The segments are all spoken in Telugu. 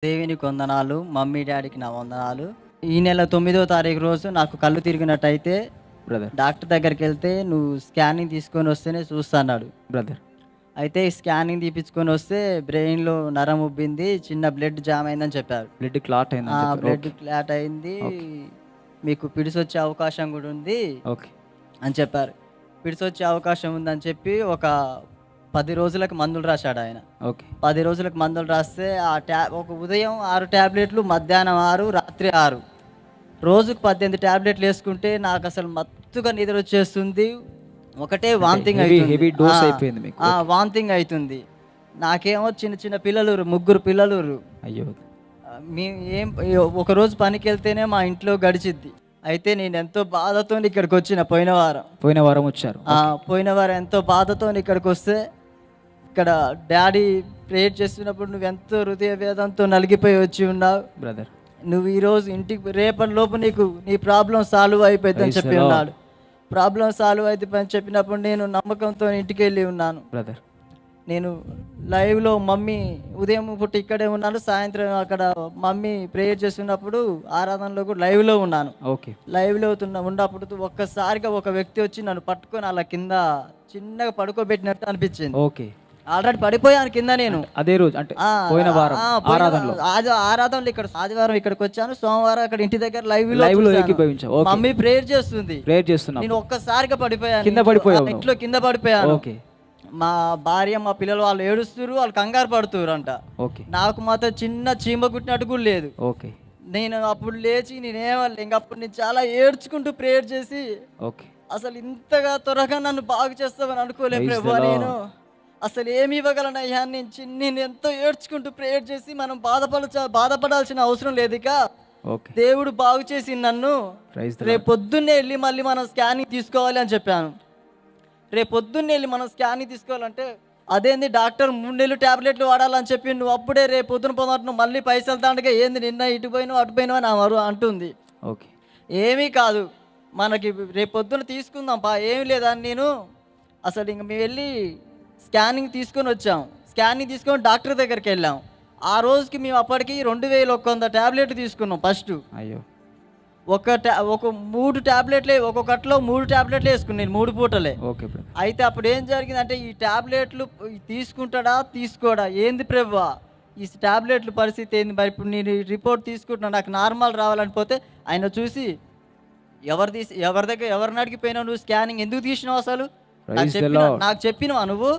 దేవునికి వందనాలు. మమ్మీ, డ్యాడీకి నా వందనాలు. ఈ నెల 9వ తారీఖు రోజు నాకు కళ్ళు తిరిగినట్టయితే బ్రదర్ డాక్టర్ దగ్గరికెళ్తే నువ్వు స్కానింగ్ తీసుకొని వస్తేనే చూస్తా అన్నాడు. బ్రదర్ అయితే స్కానింగ్ తీపించుకొని వస్తే బ్రెయిన్‌లో నరం ఉబ్బింది, చిన్న బ్లడ్ జామ్ అయిందని చెప్పారు. బ్లడ్ క్లాట్ అయిందని చెప్పారు. బ్లడ్ క్లాట్ అయింది, మీకు పిడిసొచ్చే అవకాశం కూడా ఉంది ఓకే అని చెప్పారు. పిడిసొచ్చే అవకాశం ఉందని చెప్పి ఒక 10 రోజులకు మందులు రాశాడు ఆయన. ఓకే 10 రోజులకు మందులు రాస్తే ఒక ఉదయం 6 టాబ్లెట్లు, మధ్యాహ్నం 6, రాత్రి 6, రోజుకు 18 టాబ్లెట్లు వేసుకుంటే నాకు అసలు మత్తుగా నిద్ర వచ్చేస్తుంది. ఒకటే వాంతింగ్ అయిపోయింది. వాంతింగ్ అవుతుంది. నాకేమో చిన్న చిన్న పిల్లలు, 3 పిల్లలు. అయ్యో, ఒక రోజు పనికి వెళ్తేనే మా ఇంట్లో గడిచిద్ది. అయితే నేను ఎంతో బాధతో ఇక్కడికి వచ్చిన పోయిన వారం వచ్చారు. పోయిన వారం ఎంతో బాధతో ఇక్కడికి వస్తే ఇక్కడ డాడీ ప్రేయర్ చేస్తున్నప్పుడు నువ్వు ఎంతో హృదయ వేదంతో నలిగిపోయి వచ్చి ఉన్నావు బ్రదర్. నువ్వు ఈరోజు ఇంటికి రేపటి లోపు నీ ప్రాబ్లం సాల్వ్ అయిపోయిందని చెప్పి ఉన్నాడు. ప్రాబ్లం సాల్వ్ అయిపోయిందని చెప్పినప్పుడు నేను నమ్మకంతో ఇంటికి వెళ్ళి ఉన్నాను బ్రదర్. నేను లైవ్లో మమ్మీ ఉదయం పుట్టి ఇక్కడే ఉన్నాను, సాయంత్రం అక్కడ మమ్మీ ప్రేయర్ చేస్తున్నప్పుడు ఆరాధనలో కూడా లైవ్లో ఉన్నాను. ఓకే లైవ్లో ఉన్నప్పుడు ఒక్కసారిగా ఒక వ్యక్తి వచ్చి నన్ను పట్టుకొని అలా కింద చిన్నగా పడుకోబెట్టినట్టు అనిపించింది. ఓకే ఆల్రెడీ పడిపోయాను కింద నేను అదే రోజు, అంటే పోయిన వారం ఆరాధనలో ఇక్కడ ఆదివారం ఇక్కడికి వచ్చాను, సోమవారం అక్కడ ఇంటి దగ్గర లైవ్ ఏకీభవించావు. మమ్మీ ప్రేయర్ చేస్తుంది, నేను ఒక్కసారిగా పడిపోయాను, ఇంట్లో కింద పడిపోయాను. మా భార్య మా పిల్లలు వాళ్ళు ఏడుస్తున్నారు, వాళ్ళు కంగారు పడుతున్నారు అంట. నాకు మాత్రం చిన్న చీమ కుట్టినట్టు కూడా లేదు. నేను అప్పుడు లేచి ఇంకప్పుడు నేను చాలా ఏడ్చుకుంటూ ప్రేయర్ చేసి అసలు ఇంతగా త్వరగా నన్ను బాగు చేస్తామని అనుకోలేదు ప్రభు. నేను అసలు ఏమి ఇవ్వగలనయ్యా, నేను ఎంతో ఏడ్చుకుంటూ ప్రేయర్ చేసి మనం బాధపడాల్సిన అవసరం లేదు, ఇక దేవుడు బాగు చేసి నన్ను రేపు పొద్దున్నే వెళ్ళి మళ్ళీ మనం స్కానింగ్ తీసుకోవాలి అని చెప్పాను. రేపు పొద్దున్నే వెళ్ళి మనం స్కానింగ్ తీసుకోవాలంటే అదేంది డాక్టర్ 3 నెలలు టాబ్లెట్లు వాడాలని చెప్పి నువ్వు అప్పుడే రేపు పొద్దున పోతున్నట్టు మళ్ళీ పైసలు తాండగా ఏంది నిన్న ఇటు పోయినావు అటు పోయినావు అని ఆమె అంటుంది. ఏమీ కాదు, మనకి రేపు పొద్దున తీసుకుందాం పా, ఏమి లేదని నేను అసలు ఇంక మేము వెళ్ళి స్కానింగ్ తీసుకొని వచ్చాం. స్కానింగ్ తీసుకొని డాక్టర్ దగ్గరికి వెళ్ళాం. ఆ రోజుకి మేము అప్పటికి 2100 టాబ్లెట్లు తీసుకున్నాం ఫస్ట్. అయ్యో, ఒక 3 టాబ్లెట్లే, ఒక్కొక్కట్లో 3 టాబ్లెట్లు వేసుకున్నాను, 3 పూటలే. అయితే అప్పుడు ఏం జరిగిందంటే ఈ టాబ్లెట్లు తీసుకుంటాడా తీసుకోడా ఏంది ప్రభువా ఈ టాబ్లెట్లు పరిస్థితి ఏంది, మరి ఇప్పుడు నేను రిపోర్ట్ తీసుకుంటున్నా నాకు నార్మల్ రావాలని పోతే ఆయన చూసి ఎవరిని అడిగిపోయినావు, నువ్వు స్కానింగ్ ఎందుకు తీసినావు, అసలు నాకు చెప్పినావా, నువ్వు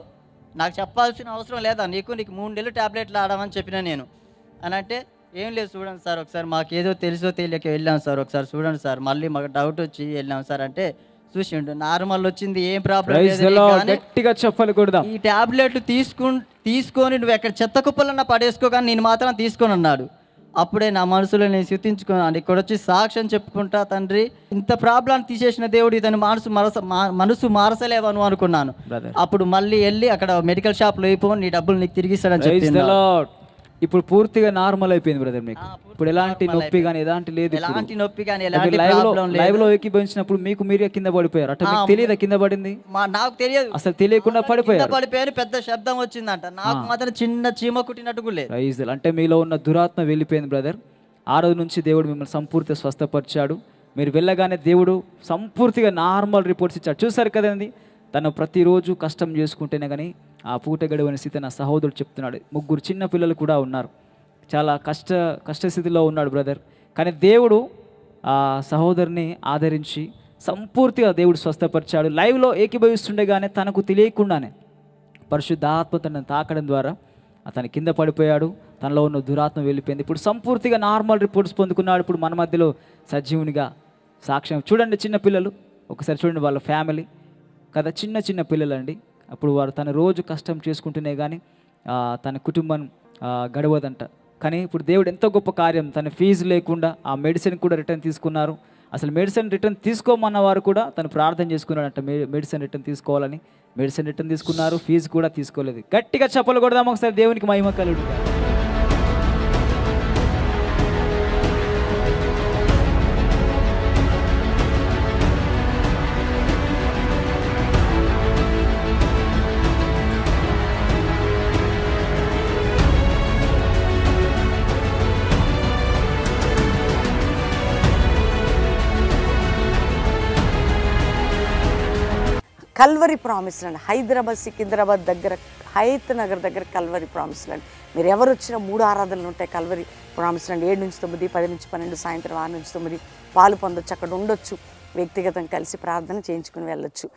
నాకు చెప్పాల్సిన అవసరం లేదా, నీకు 3 నెలలు టాబ్లెట్లు ఆడమని చెప్పినా నేను అని అంటే, ఏం లేదు చూడండి సార్ ఒకసారి మాకు ఏదో తెలుసో తెలియక వెళ్ళాం సార్, ఒకసారి చూడండి సార్, మళ్ళీ మాకు డౌట్ వచ్చి వెళ్ళాం సార్ అంటే చూసిండు నార్మల్ వచ్చింది, ఏం ప్రాబ్లం లేదు, ఈ టాబ్లెట్లు తీసుకొని నువ్వు ఎక్కడ చెత్త కుప్పలన్నా పడేసుకో కానీ నేను మాత్రం తీసుకొని అన్నాడు. అప్పుడే నా మనసులో నేను స్థుతించుకున్నాను. ఇక్కడ వచ్చి సాక్ష్యం చెప్పుకుంటా, తండ్రి ఇంత ప్రాబ్లం తీసేసిన దేవుడు ఇతని మనసు మారసలేవను అనుకున్నాను. అప్పుడు మళ్ళీ వెళ్ళి అక్కడ మెడికల్ షాప్లో అయిపోయి నీ డబ్బులు నీకు తిరిగి ఇస్తాడని చెప్పి ఇప్పుడు పూర్తిగా నార్మల్ అయిపోయింది బ్రదర్. మీకు ఇప్పుడు ఎలాంటి నొప్పి కానీ ఎలాంటి లేదు, లైవ్ లో ఏకీభవించినప్పుడు మీకు మీరే కింద పడిపోయారు. అంటే మీకు తెలియదా కింద పడింది? నాకు తెలియదు, అసలు తెలియకుండా పడిపోయారు. పెద్ద శబ్దం వచ్చిందంట, నాకు మాత్రం చిన్న చీమ కుట్టినట్టు లేదు. అంటే మీలో ఉన్న దురాత్మ వెళ్ళిపోయింది బ్రదర్. ఆ రోజు నుంచి దేవుడు మిమ్మల్ని సంపూర్తిగా స్వస్థపరిచాడు. మీరు వెళ్ళగానే దేవుడు సంపూర్తిగా నార్మల్ రిపోర్ట్స్ ఇచ్చాడు. చూసారు కదండి, తను ప్రతిరోజు కష్టం చేసుకుంటేనే కానీ ఆ పూట గడవని స్థితి నా సహోదరుడు చెప్తున్నాడు. 3 చిన్న పిల్లలు కూడా ఉన్నారు, చాలా కష్టస్థితిలో ఉన్నాడు బ్రదర్. కానీ దేవుడు ఆ సహోదరుని ఆదరించి సంపూర్తిగా దేవుడు స్వస్థపరిచాడు. లైవ్లో ఏకీభవిస్తుండగానే తనకు తెలియకుండానే పరిశుద్ధాత్మ తనను తాకడం ద్వారా అతను కింద పడిపోయాడు. తనలో ఉన్న దురాత్మ వెళ్ళిపోయింది. ఇప్పుడు సంపూర్తిగా నార్మల్ రిపోర్ట్స్ పొందుకున్నాడు. ఇప్పుడు మన మధ్యలో సజీవునిగా సాక్ష్యం. చూడండి, చిన్న పిల్లలు ఒకసారి చూడండి, వాళ్ళ ఫ్యామిలీ కదా, చిన్న పిల్లలు అండి. అప్పుడు వారు తన రోజు కష్టం చేసుకుంటూనే కానీ తన కుటుంబం గడవదంట. కానీ ఇప్పుడు దేవుడు ఎంతో గొప్ప కార్యం, తన ఫీజు లేకుండా ఆ మెడిసిన్ కూడా రిటర్న్ తీసుకున్నారు. అసలు మెడిసిన్ రిటర్న్ తీసుకోమన్న వారు కూడా తను ప్రార్థన చేసుకున్నాడంట, మెడిసిన్ రిటర్న్ తీసుకోవాలని. మెడిసిన్ రిటర్న్ తీసుకున్నారు, ఫీజు కూడా తీసుకోలేదు. గట్టిగా చప్పలు కొడదాం ఒకసారి, దేవునికి మహిమ కలుగుతుంది. Calvary promise land, Hyderabad Secunderabad దగ్గర హయత్ నగర్ దగ్గర కల్వరి ప్రామిస్ ల్యాండ్. మీరు ఎవరు వచ్చినా 3 ఆరాధనలు ఉంటాయి కల్వరి ప్రామిస్ ల్యాండ్. 7 నుంచి 9, 10 నుంచి 12, సాయంత్రం 6 నుంచి 9 పాలు పొందొచ్చు. అక్కడ ఉండొచ్చు, వ్యక్తిగతం కలిసి ప్రార్థన చేయించుకుని వెళ్ళొచ్చు.